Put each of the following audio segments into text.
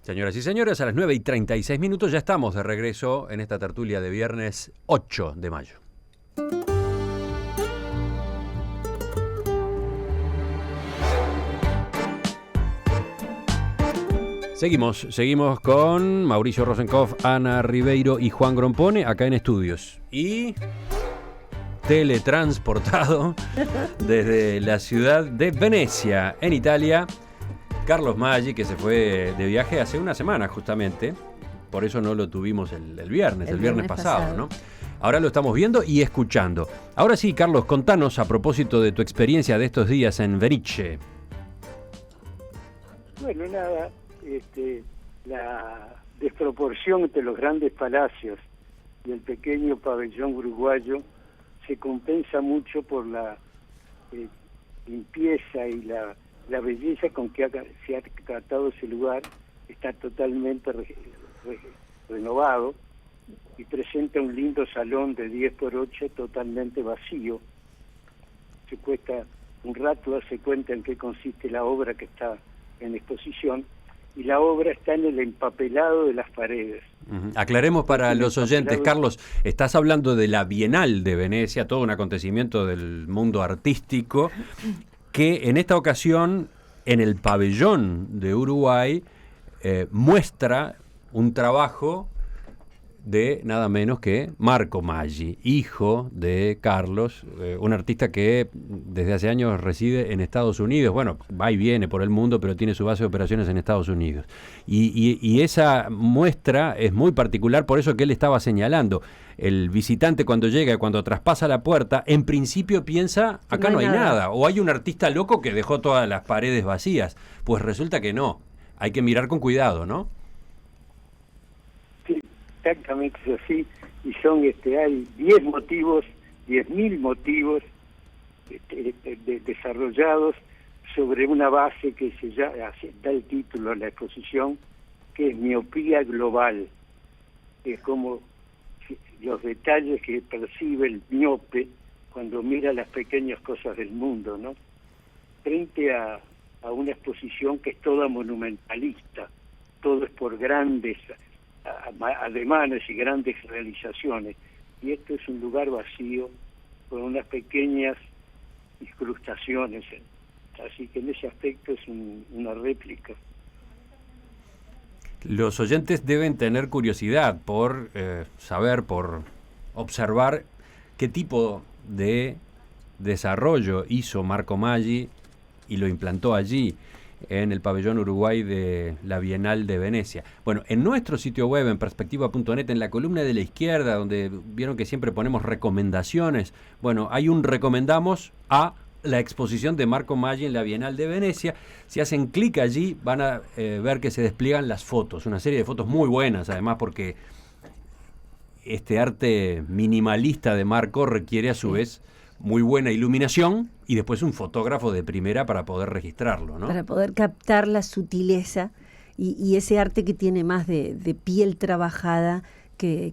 Señoras y señores, a las 9:36 ya estamos de regreso en esta tertulia de viernes 8 de mayo. Seguimos con Mauricio Rosenkopf, Ana Ribeiro y Juan Grompone acá en estudios. Y teletransportado desde la ciudad de Venecia, en Italia, Carlos Maggi, que se fue de viaje hace una semana justamente. Por eso no lo tuvimos el viernes pasado, ¿no? Ahora lo estamos viendo y escuchando. Ahora sí, Carlos, contanos a propósito de tu experiencia de estos días en Venice. Bueno, nada, la desproporción entre los grandes palacios y el pequeño pabellón uruguayo se compensa mucho por la limpieza y la belleza con que se ha tratado ese lugar. Está totalmente renovado y presenta un lindo salón de 10x8 totalmente vacío. Se cuesta un rato darse cuenta en qué consiste la obra que está en exposición, y la obra está en el empapelado de las paredes. Aclaremos para los oyentes, Carlos, estás hablando de la Bienal de Venecia, todo un acontecimiento del mundo artístico, que en esta ocasión, en el pabellón de Uruguay, muestra un trabajo de nada menos que Marco Maggi, hijo de Carlos, un artista que desde hace años reside en Estados Unidos. Bueno, va y viene por el mundo, pero tiene su base de operaciones en Estados Unidos. Y esa muestra es muy particular, por eso que él estaba señalando. El visitante cuando llega, cuando traspasa la puerta, en principio piensa, acá no hay nada, o hay un artista loco que dejó todas las paredes vacías. Pues resulta que no, hay que mirar con cuidado, ¿no? Exactamente es así, y son hay 10.000 motivos desarrollados sobre una base que da el título a la exposición, que es miopía global. Es como los detalles que percibe el miope cuando mira las pequeñas cosas del mundo, ¿no? Frente a una exposición que es toda monumentalista, todo es por grandes ademanes y grandes realizaciones, y esto es un lugar vacío con unas pequeñas incrustaciones, así que en ese aspecto es una réplica. Los oyentes deben tener curiosidad por saber, por observar qué tipo de desarrollo hizo Marco Maggi y lo implantó allí en el pabellón Uruguay de la Bienal de Venecia. Bueno, en nuestro sitio web, en perspectiva.net, en la columna de la izquierda, donde vieron que siempre ponemos recomendaciones, bueno, hay un recomendamos a la exposición de Marco Maggi en la Bienal de Venecia. Si hacen clic allí, van a ver que se despliegan las fotos, una serie de fotos muy buenas, además, porque este arte minimalista de Marco requiere a su vez muy buena iluminación y después un fotógrafo de primera para poder registrarlo, ¿no? Para poder captar la sutileza y ese arte que tiene más de piel trabajada que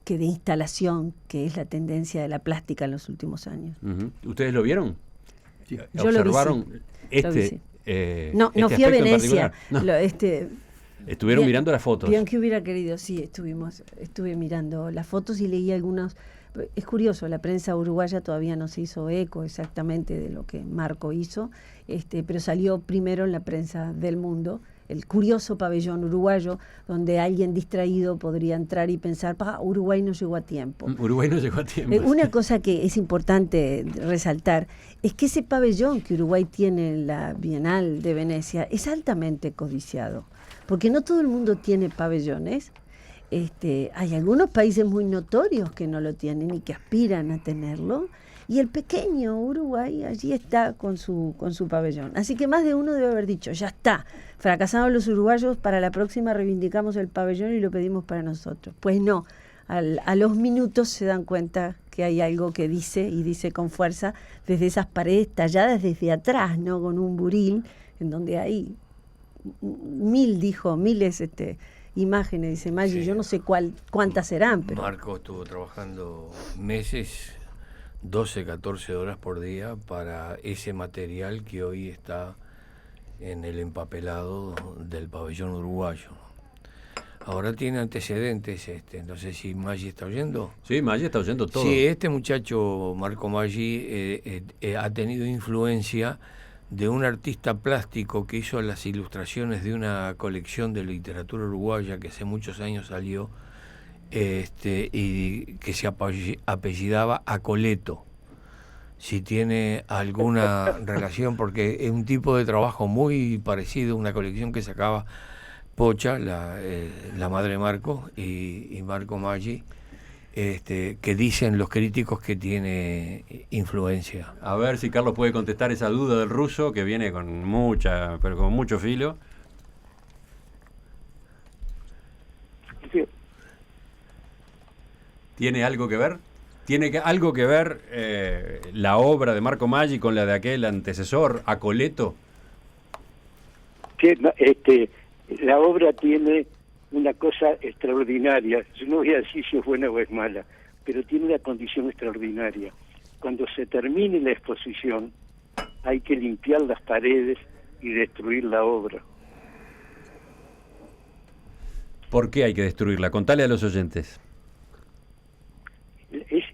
de instalación, que es la tendencia de la plástica en los últimos años. ¿Ustedes lo vieron? Sí. ¿Observaron Yo lo vi, sí. No fui a Venecia. No. Estuvieron mirando las fotos. Bien que hubiera querido, sí, estuve mirando las fotos y leí algunos. Es curioso, la prensa uruguaya todavía no se hizo eco exactamente de lo que Marco hizo, pero salió primero en la prensa del mundo, el curioso pabellón uruguayo, donde alguien distraído podría entrar y pensar, Uruguay no llegó a tiempo. Uruguay no llegó a tiempo. Una cosa que es importante resaltar es que ese pabellón que Uruguay tiene en la Bienal de Venecia es altamente codiciado, porque no todo el mundo tiene pabellones. Hay algunos países muy notorios que no lo tienen y que aspiran a tenerlo, y el pequeño Uruguay allí está con su pabellón. Así que más de uno debe haber dicho, ya está, fracasaron los uruguayos, para la próxima reivindicamos el pabellón y lo pedimos para nosotros. Pues no, a los minutos se dan cuenta que hay algo que dice, y dice con fuerza, desde esas paredes talladas desde atrás, ¿no? Con un buril, en donde hay miles imágenes, dice Maggi, sí. Yo no sé cuántas serán, pero Marco estuvo trabajando meses, 12, 14 horas por día para ese material que hoy está en el empapelado del pabellón uruguayo. Ahora tiene antecedentes, no sé si Maggi está oyendo. Sí, Maggi está oyendo todo. Sí, este muchacho, Marco Maggi, ha tenido influencia de un artista plástico que hizo las ilustraciones de una colección de literatura uruguaya que hace muchos años salió, y que se apellidaba Acoleto. Si tiene alguna relación, porque es un tipo de trabajo muy parecido, una colección que sacaba Pocha, la madre de Marco, y Marco Maggi, que dicen los críticos que tiene influencia. A ver si Carlos puede contestar esa duda del ruso que viene con mucho filo. Sí. ¿Tiene algo que ver? ¿Tiene algo que ver la obra de Marco Maggi con la de aquel antecesor, Acoleto? Que, la obra tiene una cosa extraordinaria. Yo no voy a decir si es buena o es mala, pero tiene una condición extraordinaria. Cuando se termine la exposición, hay que limpiar las paredes y destruir la obra. ¿Por qué hay que destruirla? Contale a los oyentes.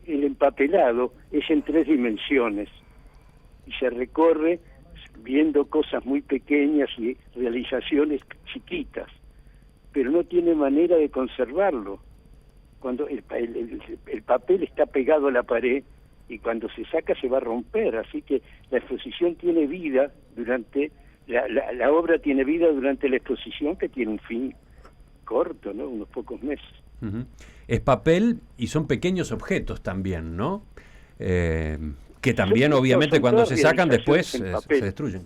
El empapelado es en 3 dimensiones y se recorre viendo cosas muy pequeñas y realizaciones chiquitas, pero no tiene manera de conservarlo. Cuando el papel está pegado a la pared y cuando se saca se va a romper, así que la exposición tiene vida durante la obra tiene vida durante la exposición, que tiene un fin corto, ¿no? Unos pocos meses. Uh-huh. Es papel y son pequeños objetos también, ¿no? Que también obviamente cuando se sacan después se destruyen.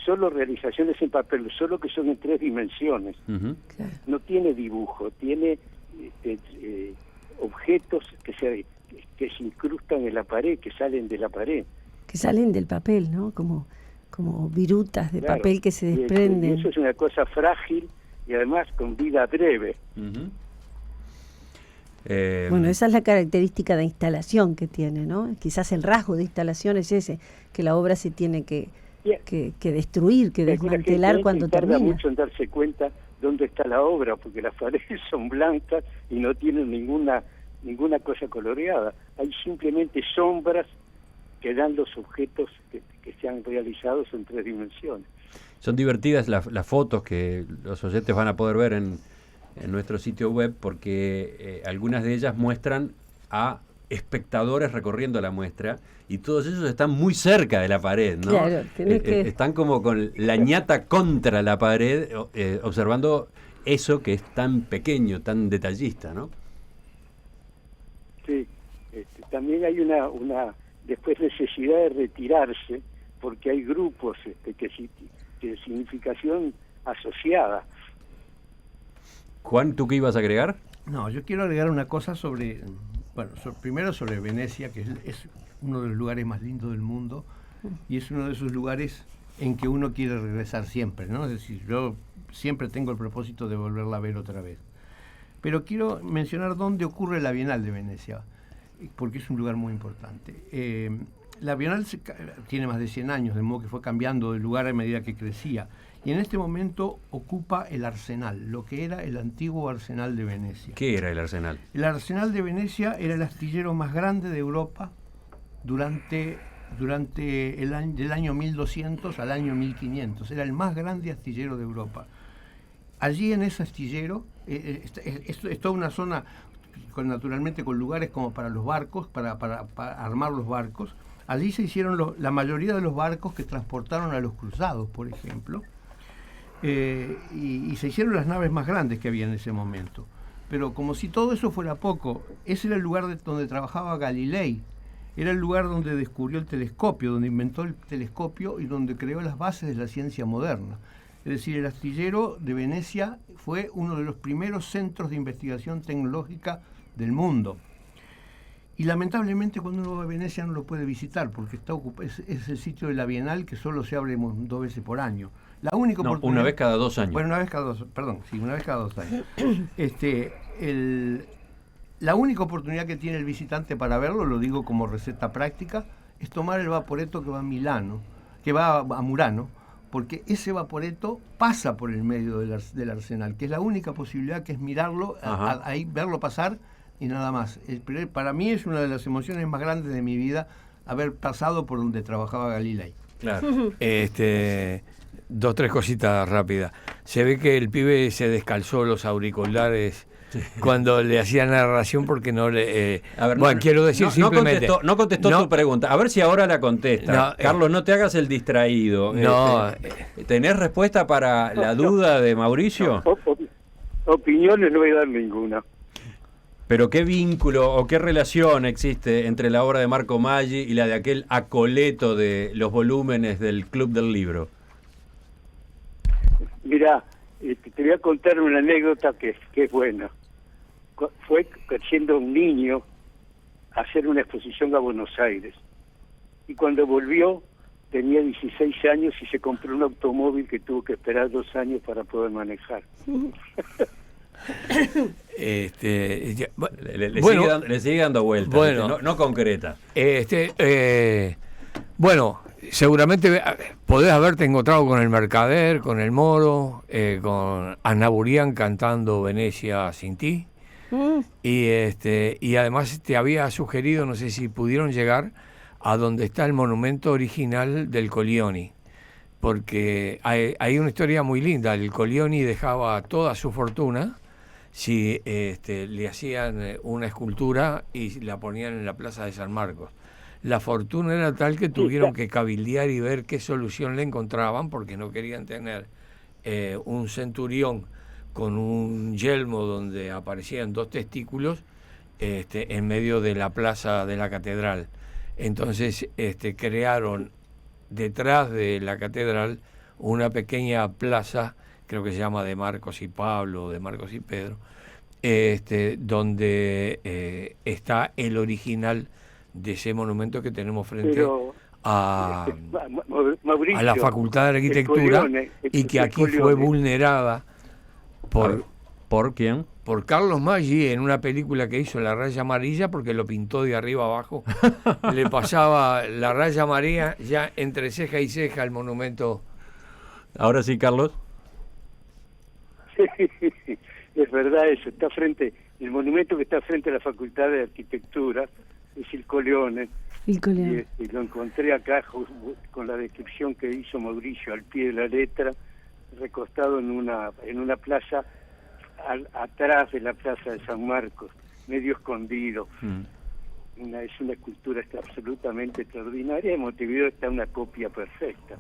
Solo realizaciones en papel, solo que son en 3 dimensiones. Uh-huh. Claro. No tiene dibujo, tiene objetos que se incrustan en la pared, que salen de la pared. Que salen del papel, ¿no? Como virutas de Claro, papel que se y desprenden. eso es una cosa frágil y además con vida breve. Uh-huh. Bueno, esa es la característica de instalación que tiene, ¿no? Quizás el rasgo de instalación es ese, que la obra se tiene que destruir, que desmantelar cuando tarda termina. mucho en darse cuenta dónde está la obra, porque las paredes son blancas y no tienen ninguna cosa coloreada. Hay simplemente sombras que dan los objetos que se han realizado en 3 dimensiones. Son divertidas las fotos que los oyentes van a poder ver en nuestro sitio web, porque algunas de ellas muestran a espectadores recorriendo la muestra y todos ellos están muy cerca de la pared, ¿no? Claro, tenés que... Están como con la ñata contra la pared, observando eso que es tan pequeño, tan detallista, ¿no? Sí, también hay una después necesidad de retirarse, porque hay grupos de significación asociada. Juan, ¿tú qué ibas a agregar? No, yo quiero agregar una cosa primero sobre Venecia, que es uno de los lugares más lindos del mundo y es uno de esos lugares en que uno quiere regresar siempre, ¿no? Es decir, yo siempre tengo el propósito de volverla a ver otra vez. Pero quiero mencionar dónde ocurre la Bienal de Venecia, porque es un lugar muy importante. La Bienal tiene más de 100 años, de modo que fue cambiando de lugar a medida que crecía. Y en este momento ocupa el Arsenal, lo que era el antiguo Arsenal de Venecia. ¿Qué era el Arsenal? El Arsenal de Venecia era el astillero más grande de Europa durante del año 1200 al año 1500. Era el más grande astillero de Europa. Allí en ese astillero, es toda una zona naturalmente con lugares como para los barcos, para armar los barcos. Allí se hicieron la mayoría de los barcos que transportaron a los cruzados, por ejemplo. Y se hicieron las naves más grandes que había en ese momento. Pero como si todo eso fuera poco, ese era el lugar donde trabajaba Galilei, era el lugar donde descubrió el telescopio, donde inventó el telescopio y donde creó las bases de la ciencia moderna. Es decir, el astillero de Venecia fue uno de los primeros centros de investigación tecnológica del mundo. Y lamentablemente cuando uno va a Venecia no lo puede visitar, porque es el sitio de la Bienal, que solo se abre 2 veces por año. Una vez cada 2 años. Bueno, una vez cada 2 años. La única oportunidad que tiene el visitante para verlo, lo digo como receta práctica, es tomar el Vaporetto que va a Murano, porque ese vaporetto pasa por el medio del arsenal, que es la única posibilidad, que es mirarlo, ahí verlo pasar y nada más. Para mí es una de las emociones más grandes de mi vida haber pasado por donde trabajaba Galilei. Claro. 2 o 3 cositas rápidas. Se ve que el pibe se descalzó los auriculares cuando le hacía narración porque no le... A ver, bueno, quiero decir simplemente... No contestó tu pregunta. A ver si ahora la contesta. Carlos, no te hagas el distraído. No. ¿Tenés respuesta para la duda de Mauricio? Opiniones no voy a dar ninguna. Pero ¿qué vínculo o qué relación existe entre la obra de Marco Maggi y la de aquel acoleto de los volúmenes del Club del Libro? Mirá, te voy a contar una anécdota que es buena. Fue siendo un niño a hacer una exposición a Buenos Aires. Y cuando volvió, tenía 16 años y se compró un automóvil que tuvo que esperar 2 años para poder manejar. Le sigue dando vueltas, bueno, no concreta. Bueno, seguramente podés haberte encontrado con el Mercader, con el Moro, con Ana Burián cantando Venecia sin ti. Y además te había sugerido, no sé si pudieron llegar a donde está el monumento original del Collioni, porque hay una historia muy linda. El Collioni dejaba toda su fortuna si le hacían una escultura y la ponían en la Plaza de San Marcos. La fortuna era tal que tuvieron que cabildear y ver qué solución le encontraban, porque no querían tener un centurión con un yelmo donde aparecían 2 testículos en medio de la plaza de la catedral. Entonces crearon detrás de la catedral una pequeña plaza, creo que se llama de Marcos y Pablo, de Marcos y Pedro, donde está el original de ese monumento que tenemos frente a la Facultad de Arquitectura, y que aquí fue vulnerada ¿Por quién? por Carlos Maggi en una película que hizo, La Raya Amarilla, porque lo pintó de arriba abajo. Le pasaba la raya amarilla ya entre ceja y ceja al monumento. Ahora sí, Carlos. Es verdad eso, está frente, el monumento que está frente a la Facultad de Arquitectura es el Colleoni. Y lo encontré acá con la descripción que hizo Mauricio al pie de la letra, recostado en una plaza atrás de la Plaza de San Marcos, medio escondido. Es una escultura absolutamente extraordinaria. En Montevideo está una copia perfecta.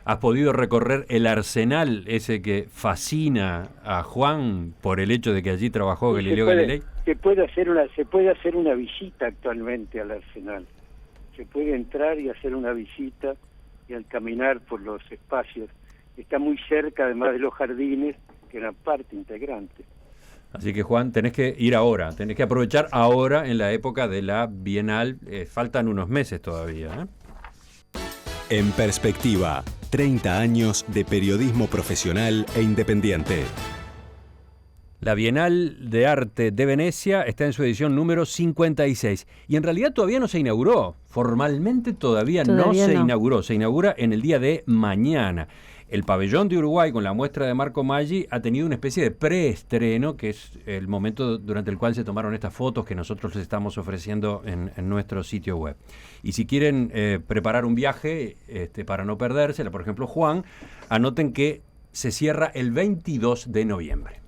¿Has podido recorrer el arsenal ese que fascina a Juan por el hecho de que allí trabajó Galileo Galilei? Se puede hacer una visita actualmente al arsenal. Se puede entrar y hacer una visita, y al caminar por los espacios está muy cerca, además de los jardines, que eran parte integrante. Así que, Juan, tenés que ir ahora, tenés que aprovechar ahora en la época de la Bienal. Faltan unos meses todavía. En Perspectiva, 30 años de periodismo profesional e independiente. La Bienal de Arte de Venecia está en su edición número 56 y en realidad todavía no se inauguró. Formalmente todavía no se inauguró. Se inaugura en el día de mañana. El pabellón de Uruguay con la muestra de Marco Maggi ha tenido una especie de preestreno, que es el momento durante el cual se tomaron estas fotos que nosotros les estamos ofreciendo en nuestro sitio web. Y si quieren preparar un viaje para no perdérsela, por ejemplo, Juan, anoten que se cierra el 22 de noviembre.